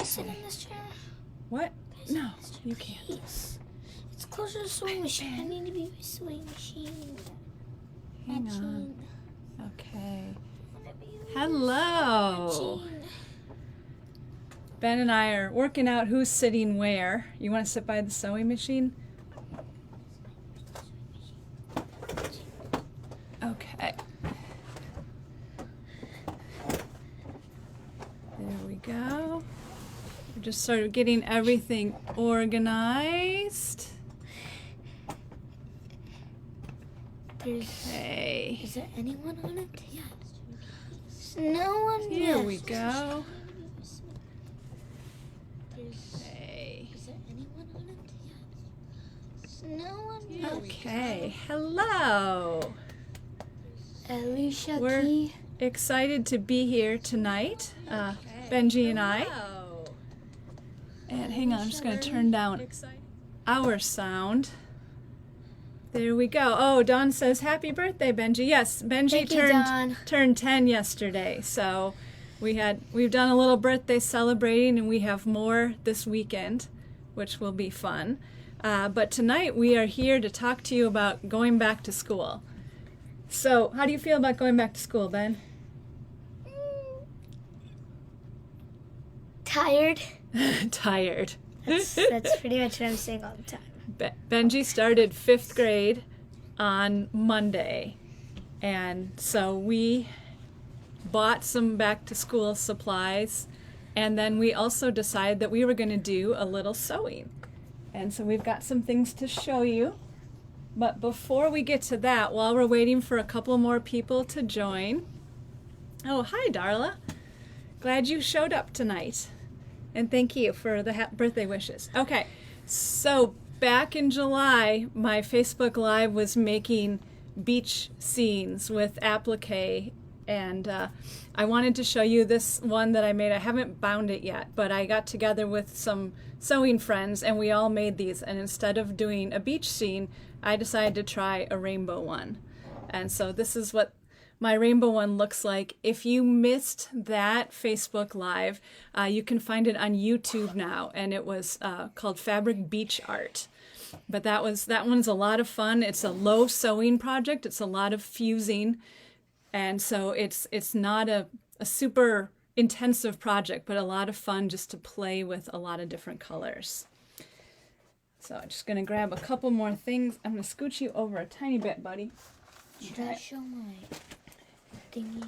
I sit in this chair? What? No, you can't. Please. It's closer to the sewing machine. I need to be my sewing machine. Hang on. Okay. Hello. Ben and I are working out who's sitting where. You want to sit by the sewing machine? Okay. There we go. We're just sort of getting everything organized. Okay. Is there anyone on it? Yes. No one. Here we go. Okay. Is there anyone on it? Yes. No one. Okay. Hello. Alicia. We're excited to be here tonight, Benji and I. And hang on, I'm just going to turn down our sound. There we go. Oh, Dawn says, happy birthday, Benji. Yes, Benji turned 10 yesterday. So we've done a little birthday celebrating, and we have more this weekend, which will be fun. But tonight we are here to talk to you about going back to school. So how do you feel about going back to school, Ben? Tired. Tired. That's pretty much what I'm saying all the time. Benji started 5th grade on Monday, and so we bought some back to school supplies, and then we also decided that we were going to do a little sewing. And so we've got some things to show you. But before we get to that, while we're waiting for a couple more people to join. Oh, hi, Darla. Glad you showed up tonight. And thank you for the birthday wishes. Okay, so back in July, my Facebook Live was making beach scenes with applique, and I wanted to show you this one that I made. I haven't bound it yet, but I got together with some sewing friends, and we all made these, and instead of doing a beach scene, I decided to try a rainbow one. And so this is what my rainbow one looks like. If you missed that Facebook Live, you can find it on YouTube now, and it was called Fabric Beach Art. But that one's a lot of fun. It's a low sewing project. It's a lot of fusing, and so it's not a super intensive project, but a lot of fun just to play with a lot of different colors. So I'm just gonna grab a couple more things. I'm gonna scooch you over a tiny bit, buddy. Should I show my thingy?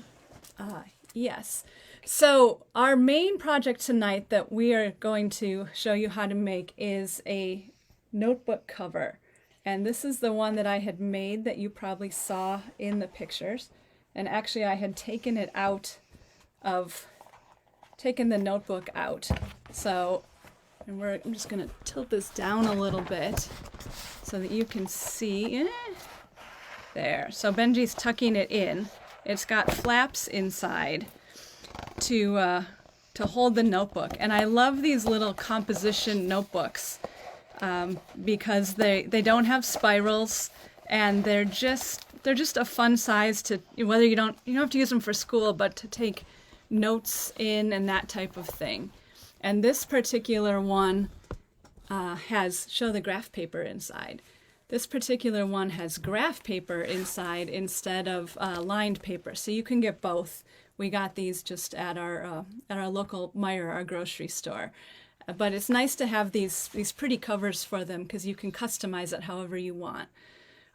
Yes. So our main project tonight that we are going to show you how to make is a notebook cover. And this is the one that I had made that you probably saw in the pictures. And actually I had taken the notebook out. So, I'm just gonna tilt this down a little bit so that you can see. There. So Benji's tucking it in. It's got flaps inside to hold the notebook. And I love these little composition notebooks because they don't have spirals, and they're just a fun size to, whether you don't have to use them for school, but to take notes in and that type of thing. And this particular one show the graph paper inside. This particular one has graph paper inside instead of lined paper, so you can get both. We got these just at our local Meijer, our grocery store. But it's nice to have these pretty covers for them because you can customize it however you want.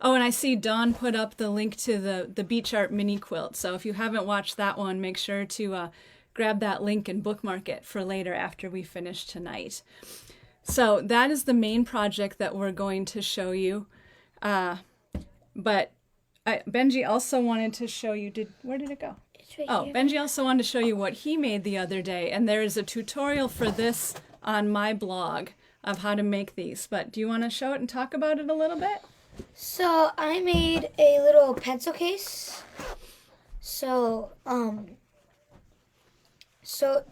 Oh, and I see Dawn put up the link to the Beach Art mini quilt. So if you haven't watched that one, make sure to grab that link and bookmark it for later after we finish tonight. So that is the main project that we're going to show you. But Benji also wanted to show you, where did it go? It's right here. Benji also wanted to show you what he made the other day. And there is a tutorial for this on my blog of how to make these. But do you want to show it and talk about it a little bit? So I made a little pencil case. So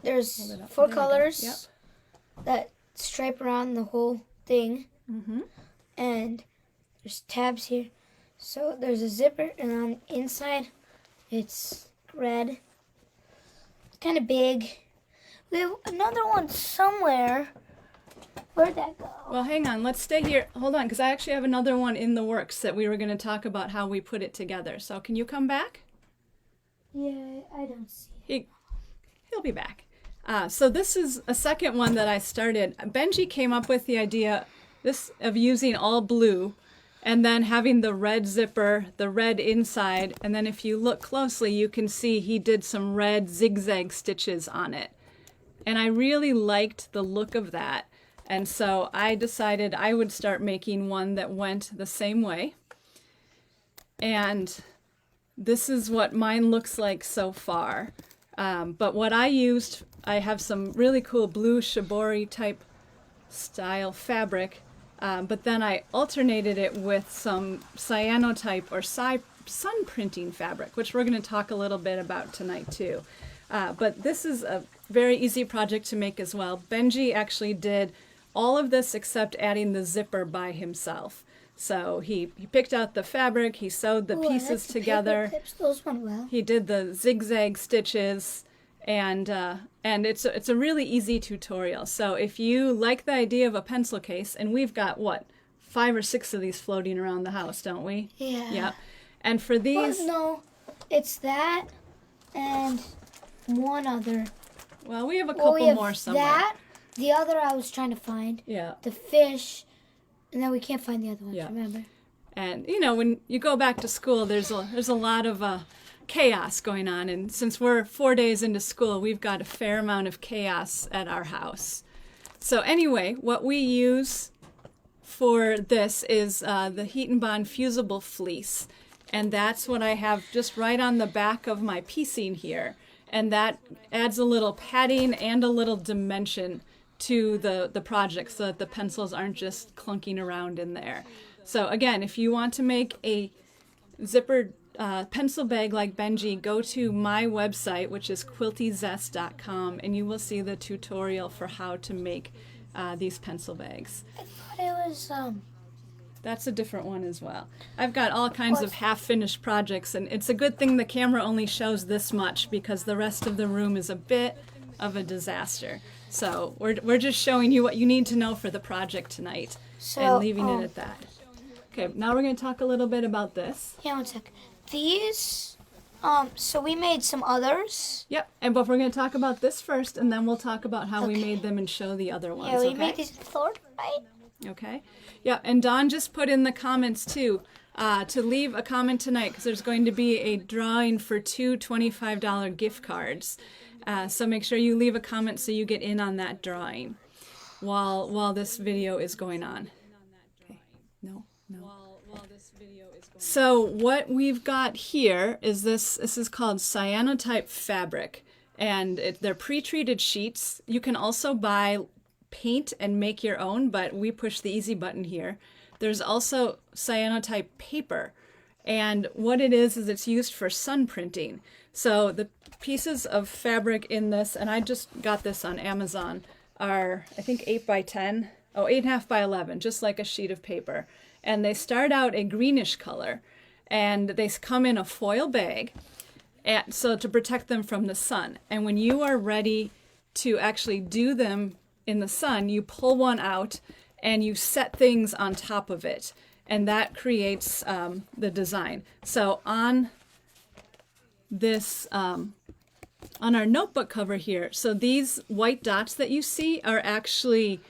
there's 4 colors that stripe around the whole thing. Mm-hmm. And there's tabs here. So there's a zipper, and on the inside it's red. It's kind of big, We have another one somewhere. Where'd that go? Well, hang on. Let's stay here. Hold on, because I actually have another one in the works that we were going to talk about how we put it together. So can you come back? Yeah, I don't see it. He'll be back. So this is a second one that I started. Benji came up with the idea of using all blue and then having the red zipper, the red inside, and then if you look closely, you can see he did some red zigzag stitches on it. And I really liked the look of that. And so I decided I would start making one that went the same way. And this is what mine looks like so far. But what I used, I have some really cool blue shibori type style fabric, but then I alternated it with some cyanotype or sun printing fabric, which we're going to talk a little bit about tonight too. But this is a very easy project to make as well. Benji actually did all of this except adding the zipper by himself. So he picked out the fabric, he sewed the pieces together. Those went well. He did the zigzag stitches, and it's a really easy tutorial. So if you like the idea of a pencil case, and we've got what, 5 or 6 of these floating around the house, don't we? Yeah. Yeah. And for these, well, no, it's that and one other. Well, we have a couple more somewhere. That, the other I was trying to find. Yeah. The fish. And then we can't find the other ones, remember? And, you know, when you go back to school, there's a lot of chaos going on. And since we're 4 days into school, we've got a fair amount of chaos at our house. So anyway, what we use for this is the Heat and Bond fusible fleece. And that's what I have just right on the back of my piecing here. And that adds a little padding and a little dimension to the project so that the pencils aren't just clunking around in there. So again, if you want to make a zippered pencil bag like Benji, go to my website, which is quiltyzest.com, and you will see the tutorial for how to make these pencil bags. I thought it was That's a different one as well. I've got all kinds of half-finished projects, and it's a good thing the camera only shows this much because the rest of the room is a bit of a disaster. So we're just showing you what you need to know for the project tonight and leaving it at that. Okay, now we're going to talk a little bit about this. Yeah, 1 sec. These, so we made some others. Yep, but we're going to talk about this first, and then we'll talk about how we made them and show the other ones. Yeah, we made these in Florida, right? Okay. Yeah, and Dawn just put in the comments too to leave a comment tonight because there's going to be a drawing for 2 $25 gift cards. So make sure you leave a comment so you get in on that drawing while this video is going on. Okay. No. So what we've got here is this is called Cyanotype fabric, and they're pre-treated sheets. You can also buy paint and make your own, but we push the easy button here. There's also Cyanotype paper, and what it is it's used for sun printing. So the pieces of fabric in this, and I just got this on Amazon, are I think 8.5 by 11, just like a sheet of paper. And they start out a greenish color, and they come in a foil bag, so to protect them from the sun. And when you are ready to actually do them in the sun, you pull one out and you set things on top of it, and that creates the design. So on this, on our notebook cover here, so these white dots that you see are actually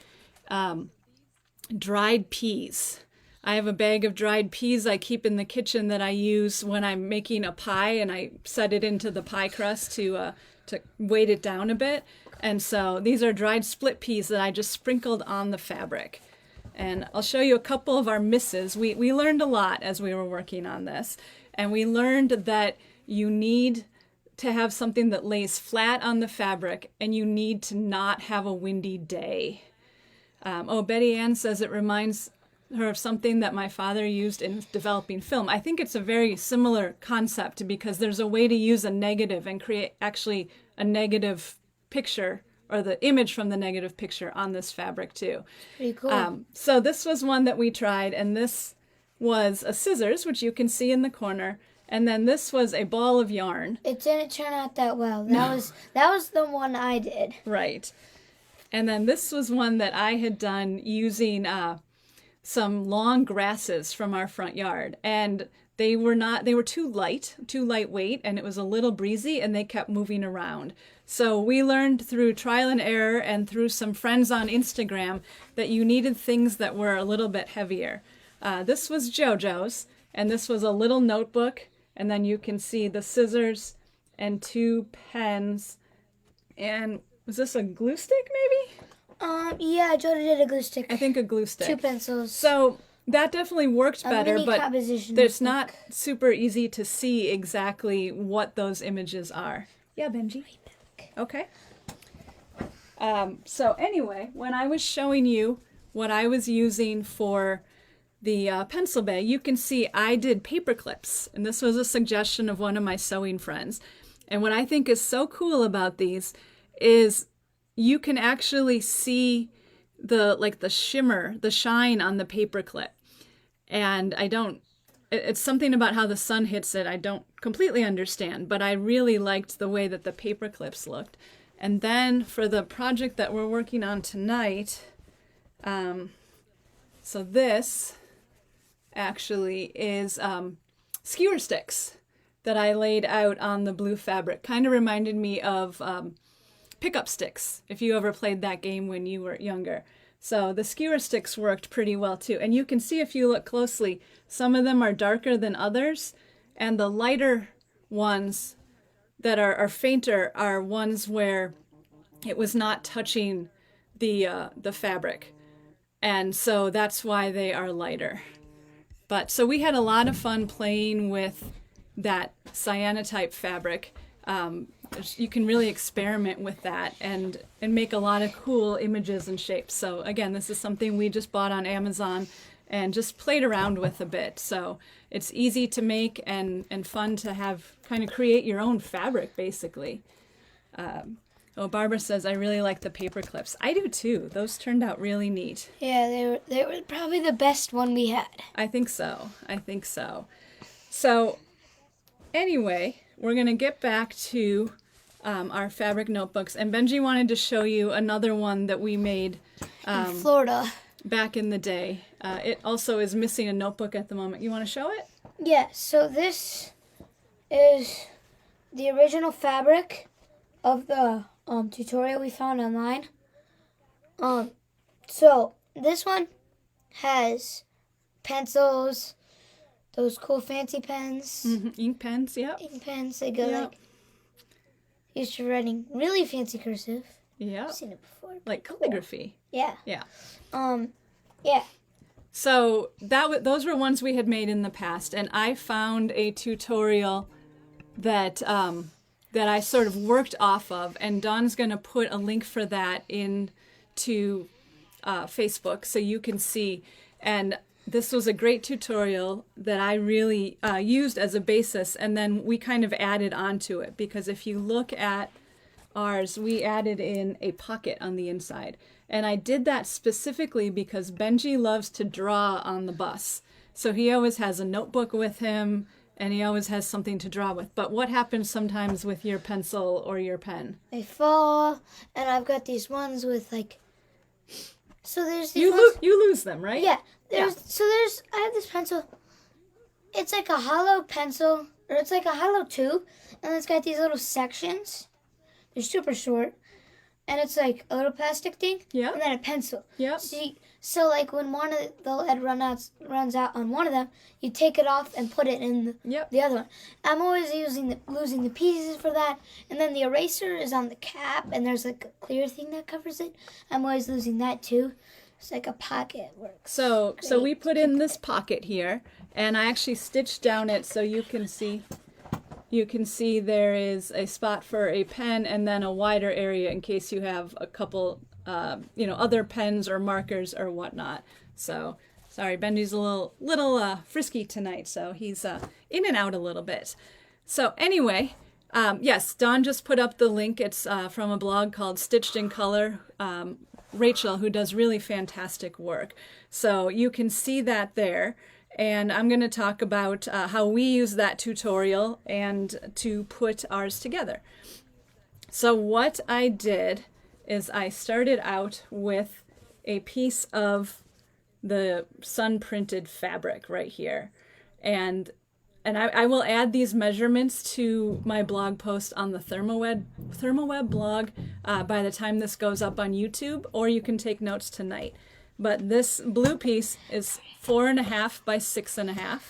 dried peas. I have a bag of dried peas I keep in the kitchen that I use when I'm making a pie, and I set it into the pie crust to weight it down a bit. And so these are dried split peas that I just sprinkled on the fabric. And I'll show you a couple of our misses. We learned a lot as we were working on this. And we learned that you need to have something that lays flat on the fabric, and you need to not have a windy day. Betty Ann says it reminds her of something that my father used in developing film. I think it's a very similar concept because there's a way to use a negative and create actually a negative picture, or the image from the negative picture on this fabric too. Pretty cool. So this was one that we tried, and this was a scissors, which you can see in the corner, And then this was a ball of yarn. It didn't turn out that well. That was the one I did. Right. And then this was one that I had done using some long grasses from our front yard. And they were too lightweight, and it was a little breezy, and they kept moving around. So we learned through trial and error and through some friends on Instagram that you needed things that were a little bit heavier. This was JoJo's, and this was a little notebook, and then you can see the scissors and 2 pens. And was this a glue stick maybe? Yeah, Joe did a glue stick. I think a glue stick. 2 pencils. So that definitely worked better, but it's not super easy to see exactly what those images are. Yeah, Benji. Okay. So anyway, when I was showing you what I was using for the pencil bag, you can see I did paper clips, and this was a suggestion of one of my sewing friends. And what I think is so cool about these is you can actually see the shimmer, the shine on the paper clip. And it's something about how the sun hits it I don't completely understand, but I really liked the way that the paper clips looked. And then for the project that we're working on tonight, so this actually is skewer sticks that I laid out on the blue fabric. Kind of reminded me of pickup sticks, if you ever played that game when you were younger. So the skewer sticks worked pretty well too. And you can see if you look closely, some of them are darker than others, and the lighter ones that are fainter are ones where it was not touching the fabric. And so that's why they are lighter. But so we had a lot of fun playing with that Cyanotype fabric. You can really experiment with that and make a lot of cool images and shapes. So again, this is something we just bought on Amazon and just played around with a bit. So it's easy to make and fun to have, kind of create your own fabric, basically. Barbara says, I really like the paper clips. I do too. Those turned out really neat. Yeah, they were probably the best one we had. I think so. So anyway, we're going to get back to our fabric notebooks. And Benji wanted to show you another one that we made in Florida back in the day. It also is missing a notebook at the moment. You want to show it? Yeah, so this is the original fabric of the tutorial we found online. So this one has pencils, those cool fancy pens. Mm-hmm. Ink pens, yeah. Ink pens, they go like used for writing really fancy cursive. Yeah. I've seen it before. Like calligraphy. Yeah. Yeah. Yeah. So those were ones we had made in the past, and I found a tutorial that that I sort of worked off of, and Dawn's going to put a link for that into Facebook so you can see. And this was a great tutorial that I really used as a basis, and then we kind of added onto it, because if you look at ours, we added in a pocket on the inside. And I did that specifically because Benji loves to draw on the bus. So he always has a notebook with him, and he always has something to draw with. But what happens sometimes with your pencil or your pen? They fall, and I've got these ones with like... So there's these you lose them, right? Yeah. I have this pencil. It's like a hollow pencil, or it's like a hollow tube, and it's got these little sections. They're super short, and it's like a little plastic thing, and then a pencil. Yeah. So like when one of the lead runs out on one of them, you take it off and put it in the other one. I'm always losing the pieces for that, and then the eraser is on the cap, and there's like a clear thing that covers it. I'm always losing that too. It's like a pocket works. So we put in this pocket here, and I actually stitched down it so you can see. You can see there is a spot for a pen, and then a wider area in case you have a couple, other pens or markers or whatnot. So sorry, Benji's a little frisky tonight, so he's in and out a little bit. So anyway, yes, Dawn just put up the link. It's from a blog called Stitched in Color. Rachel, who does really fantastic work. So you can see that there. and I'm going to talk about how we use that tutorial and to put ours together. So what I did is I started out with a piece of the sun printed fabric right here, and I will add these measurements to my blog post on the ThermoWeb blog by the time this goes up on YouTube, or you can take notes tonight. But this blue piece is 4.5 by 6.5.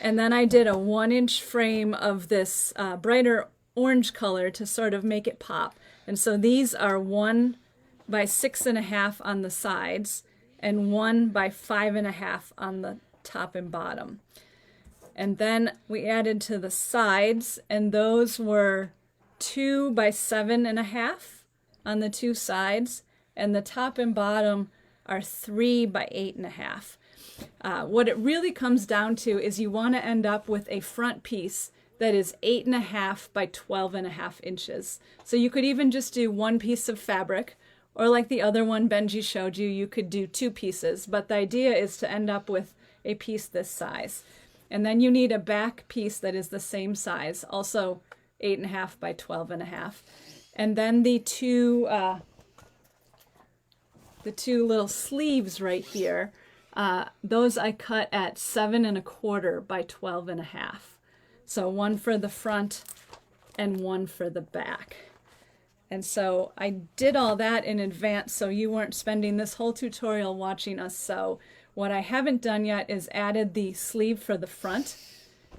And then I did a 1-inch frame of this brighter orange color to sort of make it pop. And so these are 1 by 6.5 on the sides and 1 by 5.5 on the top and bottom. And then we added to the sides, and those were 2 by 7.5 on the two sides, and the top and bottom are 3 by 8.5. What it really comes down to is you want to end up with a front piece that is 8.5 by 12.5 inches. So you could even just do one piece of fabric, or like the other one Benji showed you, you could do 2 pieces. But the idea is to end up with a piece this size. And then you need a back piece that is the same size, also 8.5 by 12.5. And then the two little sleeves right here, those I cut at 7.25 by 12.5. So one for the front and one for the back. And so I did all that in advance so you weren't spending this whole tutorial watching us sew. What I haven't done yet is added the sleeve for the front,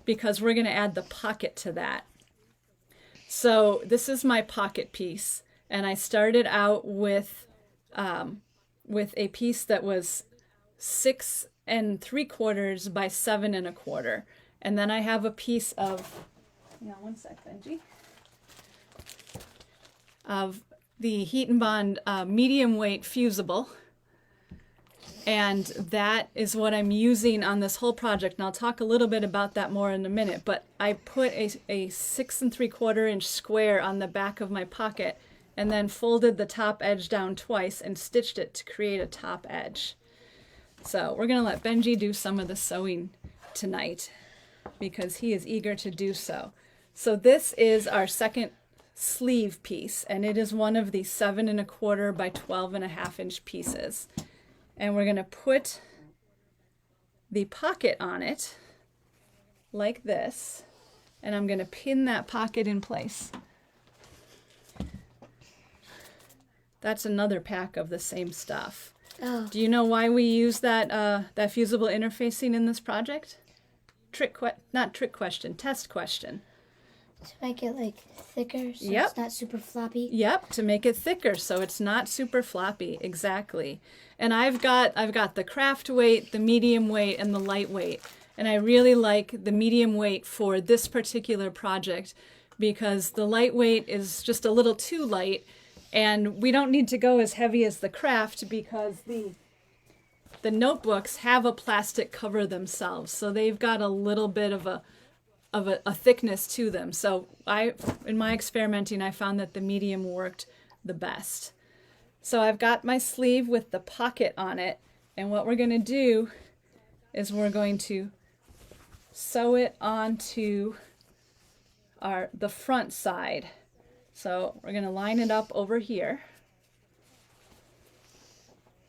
because we're going to add the pocket to that. So this is my pocket piece, and I started out with a piece that was 6 3/4 by 7.25, and then I have a piece of, one sec, Benji, of the Heat and Bond medium weight fusible. And that is what I'm using on this whole project. And I'll talk a little bit about that more in a minute. But I put a 6 3/4 inch square on the back of my pocket, and then folded the top edge down twice and stitched it to create a top edge. So we're going to let Benji do some of the sewing tonight, because he is eager to do so. So this is our second sleeve piece, and it is one of the 7.25 by 12.5 inch pieces. And we're going to put the pocket on it like this, and I'm going to pin that pocket in place. That's another pack of the same stuff. Oh. Do you know why we use that fusible interfacing in this project? Test question. To make it like thicker, so Yep. It's not super floppy. Yep, to make it thicker so it's not super floppy. Exactly. And I've got the craft weight, the medium weight, and the light weight. And I really like the medium weight for this particular project, because the lightweight is just a little too light, and we don't need to go as heavy as the craft, because the notebooks have a plastic cover themselves, so they've got a little bit of a thickness to them. So in my experimenting, I found that the medium worked the best. So I've got my sleeve with the pocket on it, and what we're going to do is we're going to sew it onto the front side. So we're going to line it up over here.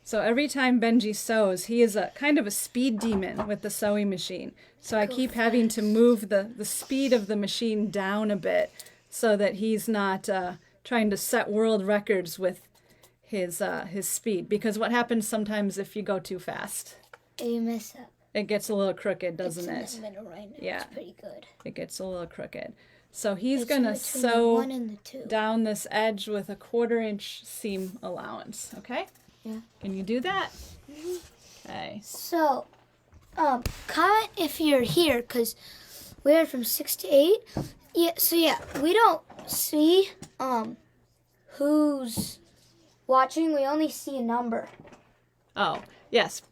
So every time Benji sews, he is a kind of a speed demon with the sewing machine. So I keep having to move the speed of the machine down a bit so that he's not trying to set world records with his speed. Because what happens sometimes if you go too fast? You mess up. It gets a little crooked, doesn't it? It's in the middle right now. Yeah. It's pretty good. It gets a little crooked. So he's going to Between sew the 1 and the 2. down this edge with a 1/4 inch seam allowance, okay? Yeah. Can you do that? Okay. So, comment if you're here, because we're from 6 to 8. Yeah. So yeah, we don't see who's watching. We only see a number. Oh, yes.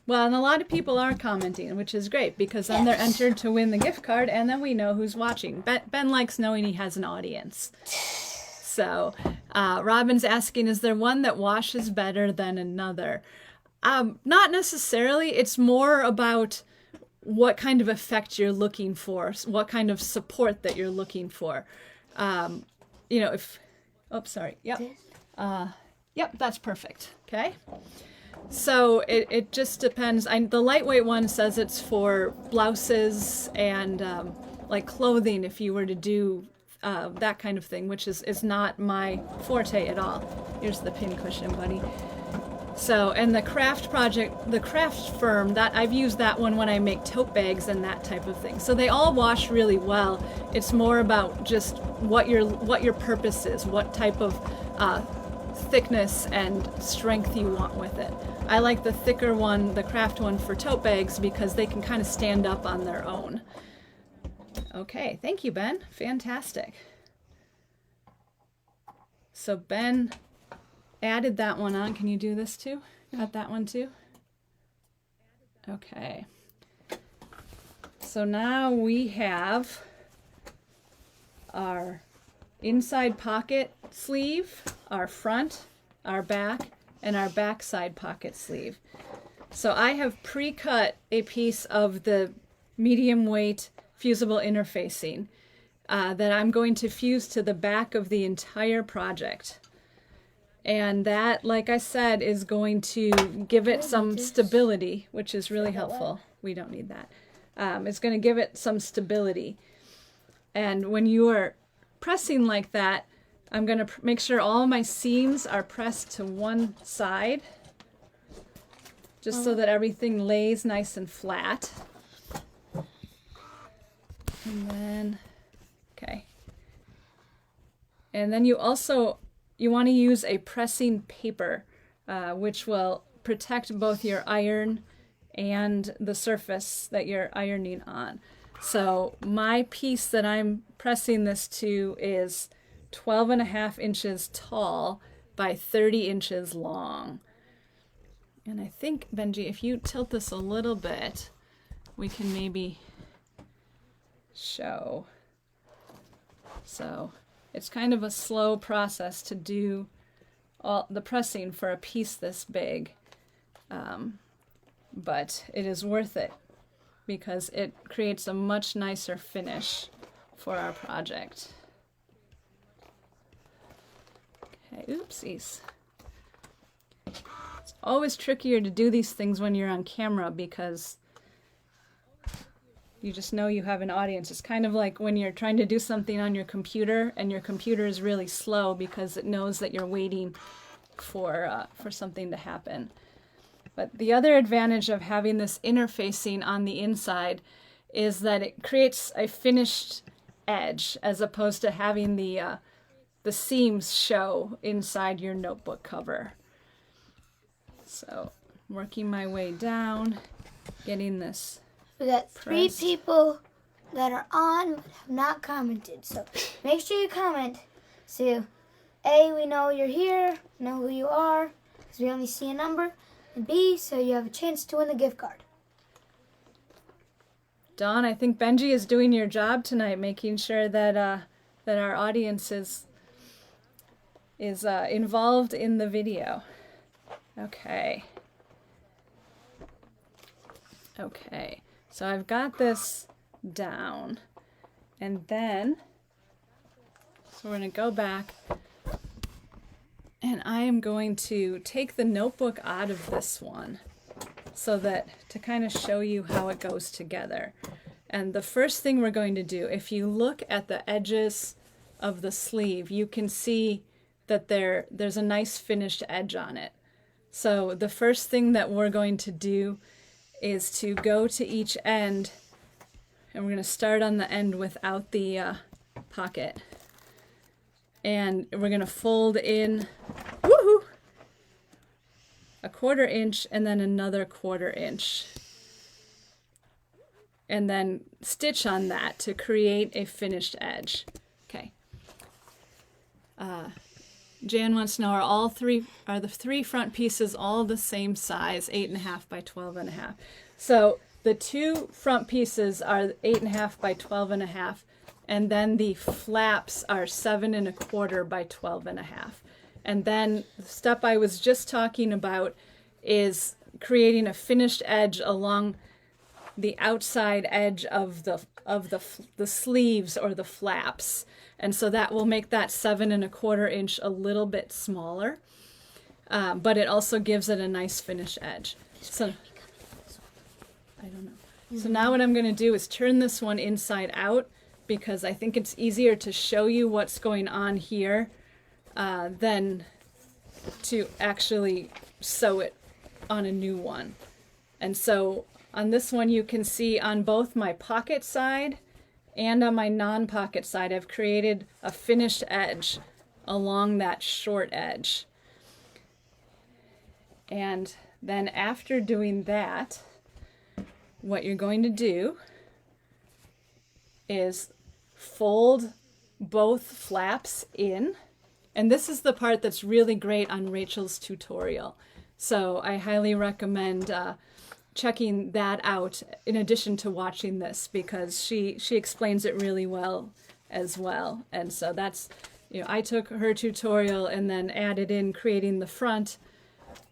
Well, and a lot of people are commenting, which is great, because then they're entered to win the gift card, and then we know who's watching. Ben likes knowing he has an audience. So, Robin's asking, is there one that washes better than another? Not necessarily. It's more about what kind of effect you're looking for, what kind of support that you're looking for. You know, if, oh, sorry. Yep. Yep, that's perfect. Okay. So it just depends. The lightweight one says it's for blouses and like clothing if you were to do that kind of thing, which is not my forte at all. Here's the pin cushion, buddy. So, and the craft project, the craft firm, that I've used that one when I make tote bags and that type of thing. So they all wash really well. It's more about just what your purpose is, what type of thickness and strength you want with it. I like the thicker one, the craft one, for tote bags because they can kind of stand up on their own. Okay, thank you, Ben. Fantastic. So Ben added that one on. Can you do this too? Got that one too? Okay. So now we have our inside pocket sleeve, our front, our back, and our backside pocket sleeve. So I have pre-cut a piece of the medium weight fusible interfacing that I'm going to fuse to the back of the entire project. And that, like I said, is going to give it some stability, which is really helpful. We don't need that. It's going to give it some stability. And when you are pressing like that, I'm going to make sure all my seams are pressed to one side, just so that everything lays nice and flat. And then, okay. And then you want to use a pressing paper, which will protect both your iron and the surface that you're ironing on. So my piece that I'm pressing this to is 12.5 inches tall by 30 inches long. And I think, Benji, if you tilt this a little bit, we can maybe show. So it's kind of a slow process to do all the pressing for a piece this big, but it is worth it because it creates a much nicer finish for our project. Okay, oopsies. It's always trickier to do these things when you're on camera because you just know you have an audience. It's kind of like when you're trying to do something on your computer and your computer is really slow because it knows that you're waiting for something to happen. But the other advantage of having this interfacing on the inside is that it creates a finished edge as opposed to having the seams show inside your notebook cover. So, working my way down, getting this. We got 3 people that are on but have not commented. So make sure you comment. So A, we know you're here, know who you are, because we only see a number. And B, so you have a chance to win the gift card. Dawn, I think Benji is doing your job tonight, making sure that that our audience is involved in the video. Okay. Okay. So I've got this down, and then, so we're going to go back, and I am going to take the notebook out of this one, so that, to kind of show you how it goes together. And the first thing we're going to do, if you look at the edges of the sleeve, you can see that there's a nice finished edge on it. So the first thing that we're going to do is to go to each end, and we're going to start on the end without the pocket, and we're going to fold in a 1/4 inch and then another 1/4 inch, and then stitch on that to create a finished edge. Okay. Jan wants to know, are the 3 front pieces all the same size, 8.5 by 12.5? So the 2 front pieces are 8.5 by 12.5, and then the flaps are 7 1/4 by 12.5. And then the step I was just talking about is creating a finished edge along the outside edge of the sleeves or the flaps. And so that will make that 7 1/4 inch a little bit smaller, but it also gives it a nice finished edge. So I don't know. So now what I'm going to do is turn this one inside out, because I think it's easier to show you what's going on here than to actually sew it on a new one. And so on this one, you can see on both my pocket side and on my non-pocket side, I've created a finished edge along that short edge. And then after doing that, what you're going to do is fold both flaps in. And this is the part that's really great on Rachel's tutorial. So I highly recommend checking that out in addition to watching this, because she explains it really well as well. And so that's, I took her tutorial and then added in creating the front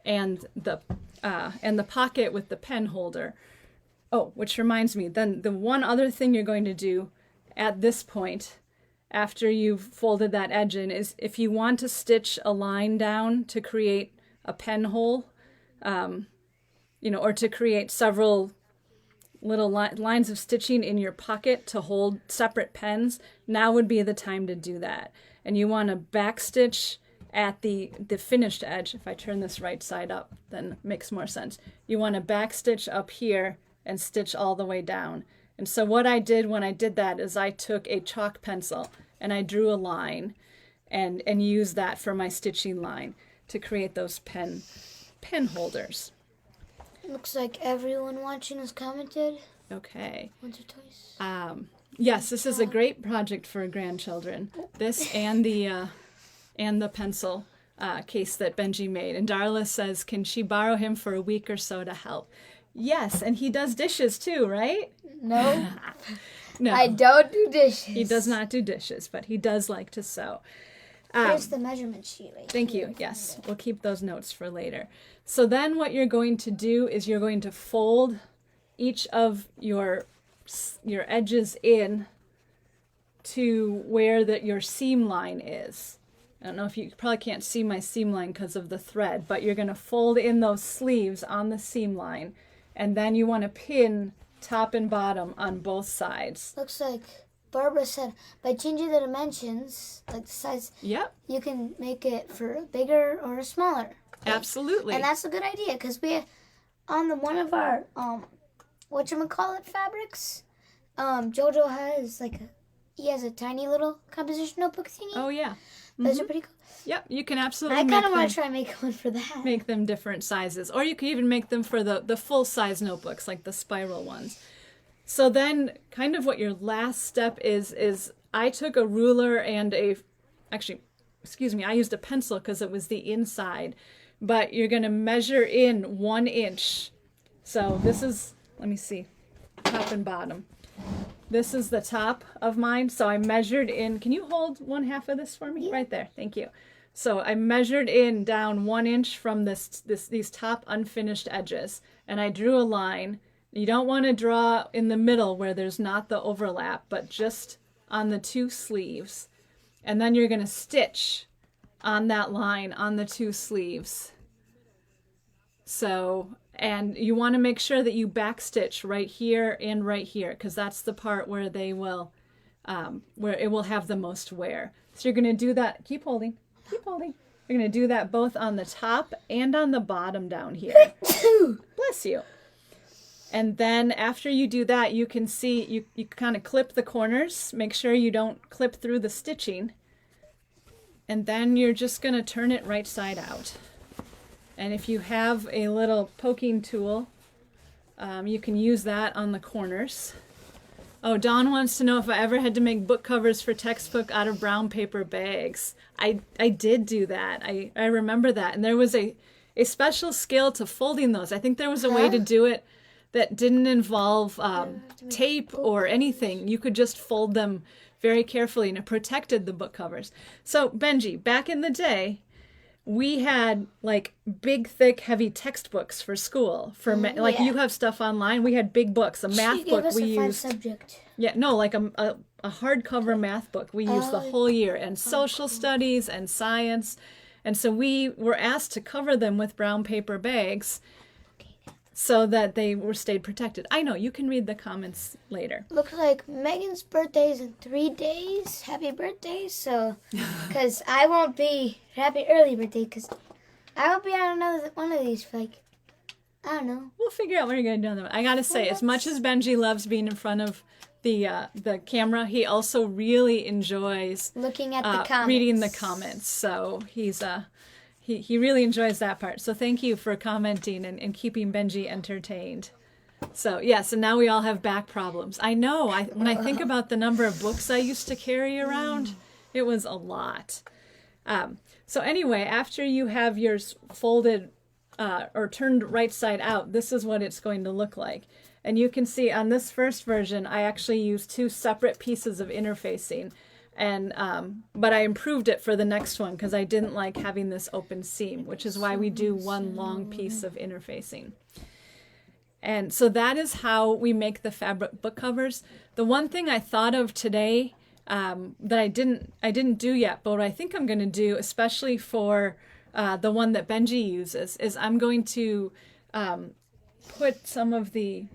and the pocket with the pen holder. Oh, which reminds me, then the one other thing you're going to do at this point, after you've folded that edge in, is if you want to stitch a line down to create a pen hole, or to create several little lines of stitching in your pocket to hold separate pens, now would be the time to do that. And you want to backstitch at the finished edge. If I turn this right side up, then it makes more sense. You want to backstitch up here and stitch all the way down. And so what I did when I did that is I took a chalk pencil and I drew a line and used that for my stitching line to create those pen holders. Looks like everyone watching has commented. Okay. Once or twice. Yes, this is a great project for grandchildren. This and the pencil case that Benji made. And Darla says, can she borrow him for a week or so to help? Yes, and he does dishes too, right? No. No. I don't do dishes. He does not do dishes, but he does like to sew. Here's the measurement sheet right Thank here. you. Yes, we'll keep those notes for later. So then what you're going to do is you're going to fold each of your edges in to where your seam line is. I don't know if you probably can't see my seam line because of the thread, but you're going to fold in those sleeves on the seam line, and then you want to pin top and bottom on both sides. Looks like Barbara said by changing the dimensions, like the size, Yep. you can make it for a bigger or a smaller. Okay? Absolutely. And that's a good idea, because on one of our whatchamacallit fabrics, Jojo has he has a tiny little composition notebook thingy. Oh yeah. Those are pretty cool. Yep, you can absolutely I kind of want to try and make one for that. Make them different sizes. Or you can even make them for the full-size notebooks, like the spiral ones. So then kind of what your last step is I took a ruler and I used a pencil because it was the inside. But you're going to measure in 1 inch. So this is, let me see, top and bottom. This is the top of mine, so I measured in. Can you hold 1/2 of this for me? Yeah. Right there, thank you. So I measured in down 1 inch from these top unfinished edges, and I drew a line. You don't want to draw in the middle where there's not the overlap, but just on the 2 sleeves. And then you're going to stitch on that line on the 2 sleeves. So, and you want to make sure that you backstitch right here and right here, because that's the part where they will, where it will have the most wear. So you're going to do that. Keep holding. Keep holding. You're going to do that both on the top and on the bottom down here. Bless you. And then after you do that, you can see, you kind of clip the corners. Make sure you don't clip through the stitching. And then you're just going to turn it right side out. And if you have a little poking tool, you can use that on the corners. Oh, Dawn wants to know if I ever had to make book covers for textbook out of brown paper bags. I did do that. I remember that. And there was a special skill to folding those. I think there was a way to do it that didn't involve tape or anything. You could just fold them very carefully, and it protected the book covers. So, Benji, back in the day, we had like big, thick, heavy textbooks for school. For like you have stuff online. We had big books. A math book we used. Subject. Yeah, no, like a hardcover math book we used the whole year, and social studies and science. And so we were asked to cover them with brown paper bags so that they stayed protected. I know, you can read the comments later. Looks like Megan's birthday is in 3 days. Happy birthday. So, because I won't be, happy early birthday, because I won't be on another one of these for like, I don't know. We'll figure out what you're going to do on them. I got to say, as much as Benji loves being in front of the camera, he also really enjoys looking at the comments. Reading the comments. So he's he really enjoys that part. So thank you for commenting and keeping Benji entertained. So yes, and now we all have back problems. I know. When I think about the number of books I used to carry around, it was a lot. So anyway, after you have yours folded or turned right side out, this is what it's going to look like. And you can see on this first version, I actually used 2 separate pieces of interfacing. And but I improved it for the next one because I didn't like having this open seam, which is why we do one long piece of interfacing. And so that is how we make the fabric book covers. The one thing I thought of today that I didn't do yet, but what I think I'm going to do, especially for the one that Benji uses, is I'm going to put some of the.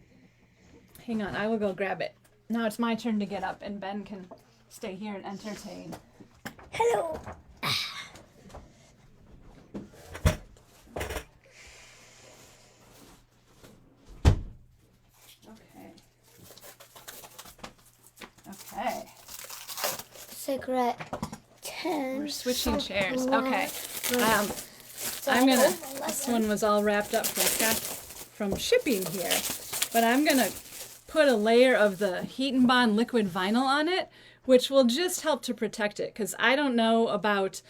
Hang on, I will go grab it. Now it's my turn to get up, and Ben can stay here and entertain. Hello. Okay. Cigarette 10. We're switching chairs. Okay. I'm gonna. This one was all wrapped up from shipping here, but I'm gonna put a layer of the Heat and Bond liquid vinyl on it, which will just help to protect it. Because I don't know about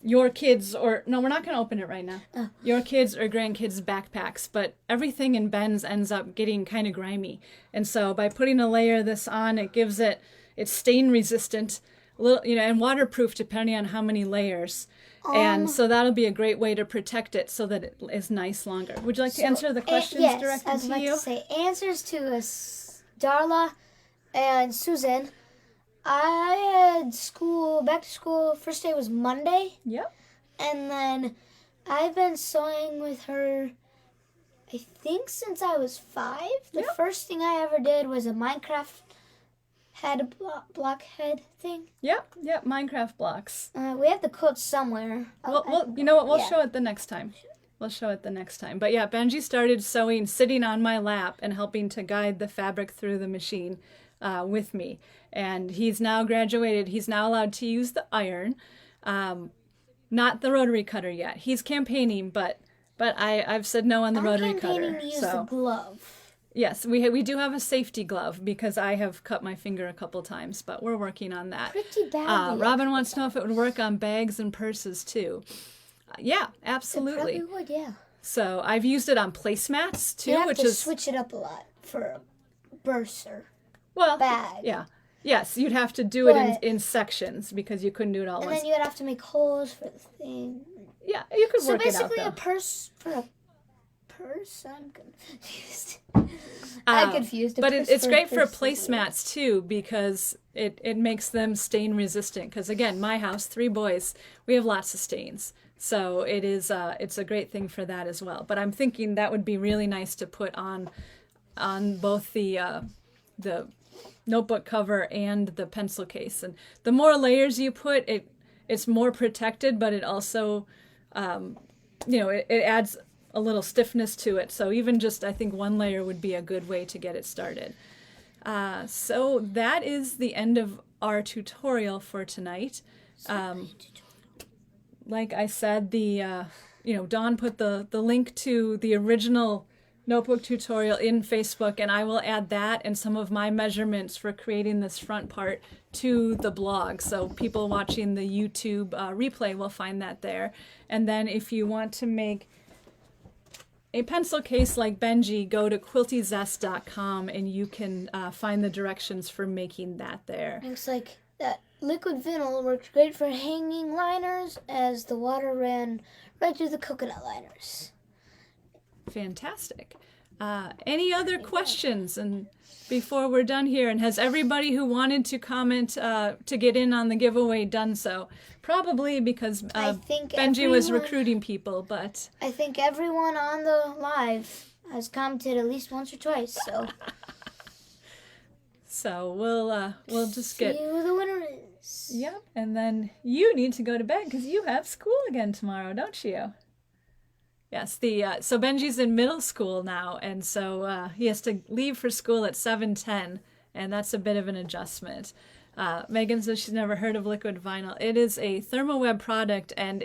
your kids, or no, we're not going to open it right now. Your kids or grandkids' backpacks, but everything in Ben's ends up getting kind of grimy. And so by putting a layer of this on, it gives it's stain resistant, and waterproof depending on how many layers. And so that'll be a great way to protect it so that it is nice longer. Would you like to answer the questions directed to you? Yes, I was about to say answers to Darla and Susan. I had back to school, first day was Monday. Yep. And then I've been sewing with her, I think since I was 5. The first thing I ever did was a Minecraft blockhead thing. Yep, Minecraft blocks. We have the quote somewhere. You know what? We'll show it the next time. But yeah, Benji started sewing sitting on my lap and helping to guide the fabric through the machine with me. And he's now graduated. He's now allowed to use the iron, not the rotary cutter yet. He's campaigning, but I've said no on the rotary cutter. I'm campaigning to use the glove. Yes, we do have a safety glove because I have cut my finger a couple times, but we're working on that. Pretty badly. Robin wants to know if it would work on bags and purses too. Yeah, absolutely. It probably would, yeah. So I've used it on placemats too, you have to switch it up a lot for a purse or bag. Yeah. Yes, you'd have to do it in sections because you couldn't do it all at once. And then you would have to make holes for the thing. Yeah, you could work it out. So basically a purse for a purse? I'm confused. I'm confused. But it's great for placemats too because it makes them stain resistant. Because again, my house, 3 boys, we have lots of stains. So it's a great thing for that as well. But I'm thinking that would be really nice to put on both the notebook cover and the pencil case. And the more layers you put, it's more protected, but it also, it adds a little stiffness to it. So even just, I think 1 layer would be a good way to get it started. So that is the end of our tutorial for tonight. Like I said, Dawn put the link to the original notebook tutorial in Facebook, and I will add that and some of my measurements for creating this front part to the blog. So people watching the YouTube replay will find that there. And then if you want to make a pencil case like Benji, go to quiltyzest.com and you can find the directions for making that there. Looks like that liquid vinyl worked great for hanging liners as the water ran right through the coconut liners. Fantastic. Any other questions and before we're done here? And has everybody who wanted to comment to get in on the giveaway done so? Probably because Benji was recruiting people, but... I think everyone on the live has commented at least once or twice, so... So we'll just see who the winner is. Yep, and then you need to go to bed because you have school again tomorrow, don't you? Yes, so Benji's in middle school now, and so he has to leave for school at 7:10, and that's a bit of an adjustment. Megan says she's never heard of liquid vinyl. It is a ThermoWeb product, and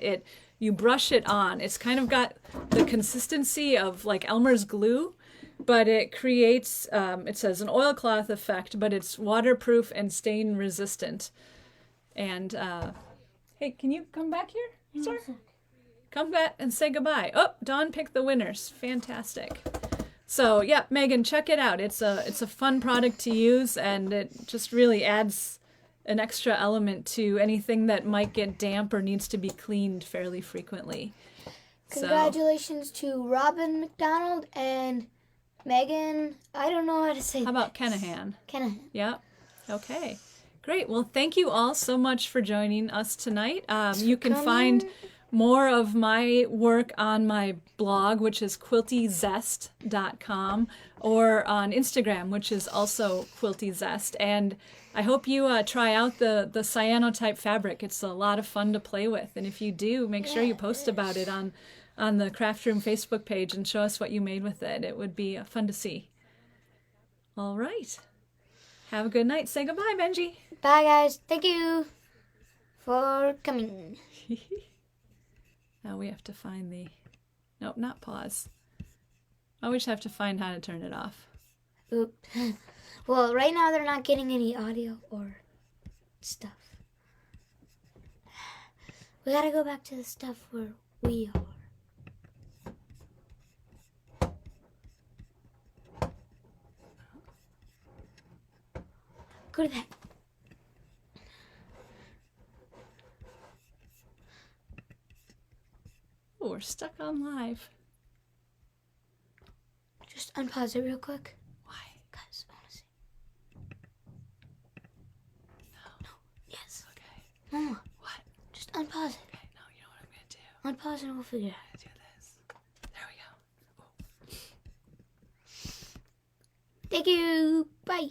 you brush it on. It's kind of got the consistency of like Elmer's glue, but it creates, it says an oilcloth effect, but it's waterproof and stain resistant. And, hey, can you come back here, sir? Come back and say goodbye. Oh, Dawn picked the winners. Fantastic. So, yeah, Megan, check it out. It's a fun product to use, and it just really adds an extra element to anything that might get damp or needs to be cleaned fairly frequently. Congratulations to Robin McDonald and Megan, I don't know how to say that. How about Kenahan? Kenahan. Yep. Okay. Great. Well, thank you all so much for joining us tonight. You can find more of my work on my blog, which is quiltyzest.com, or on Instagram, which is also Quilty Zest. And I hope you try out the Cyanotype fabric. It's a lot of fun to play with. And if you do, make sure you post about it on the Craft Room Facebook page and show us what you made with it. It would be fun to see. All right. Have a good night. Say goodbye, Benji. Bye, guys. Thank you for coming. Now we have to find the... Nope, not pause. Oh, we just have to find how to turn it off. Oop. Well, right now they're not getting any audio or stuff. We gotta go back to the stuff where we are. Go to that. Oh, we're stuck on live. Just unpause it real quick. Why? Because I want to see. No. No. Yes. Okay. No. What? Just unpause it. Okay, no, you know what I'm going to do? Unpause it and we'll figure it out. Do this. There we go. Thank you. Bye.